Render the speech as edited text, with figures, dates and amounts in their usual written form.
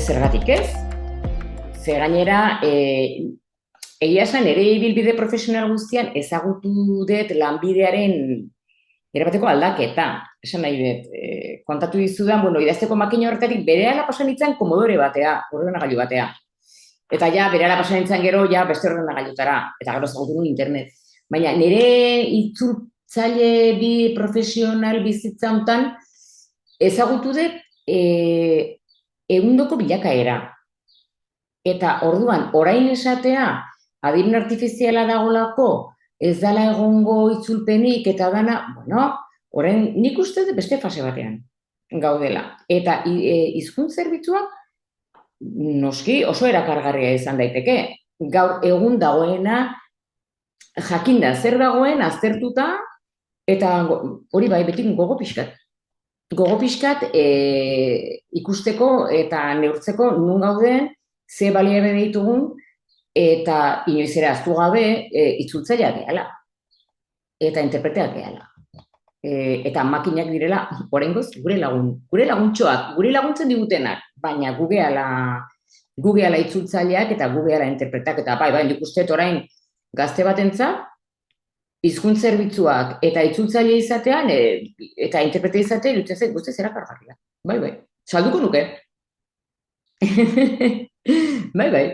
zergatik ez? Ze gainera, egia esan ere ibilbide profesional guztian ezagutu dut lanbidearen erabateko aldaketa. Esan nahi dut, kontatu dizudan, idazteko makina horretatik berehala pasan nintzen Commodore batea, ordenagailu batea. Eta ja, berehala pasan nintzen gero, ja, beste ordenagailutara. Eta gero ezagutu nuen internet. Baina nire itzultzaile bi profesional bizitza honetan ezagutu dut egundoko bilakaera. Eta orduan, orain esatea, adimen artifiziala dagolako, ez dala egongo itzulpenik eta dana, orain nik uste dut beste fase batean gaudela. Eta hizkuntz zerbitzuak noski oso erakargarria izan daiteke. Gaur egun dagoena jakinda zer dagoen aztertuta eta hori bai beti gogo pixkat. Gogo pixkat ikusteko eta neurtzeko nun gauden, ze baliabe ditugun, eta inoiz ere ahaztu gabe itzultzaileak gehala. Eta interpreteak gehala. Eta makinak direla, oraingoz, gure laguntxoak, gure laguntzen digutenak, baina gu gehala itzultzaileak eta gu gehala interpretak, eta bai, nik uste orain gazte batentzat, hizkuntz zerbitzuak eta itzultzaile izatean, eta interprete izatea, irutzen guztiz erakargarria. Bai, salduko nuke. Bai.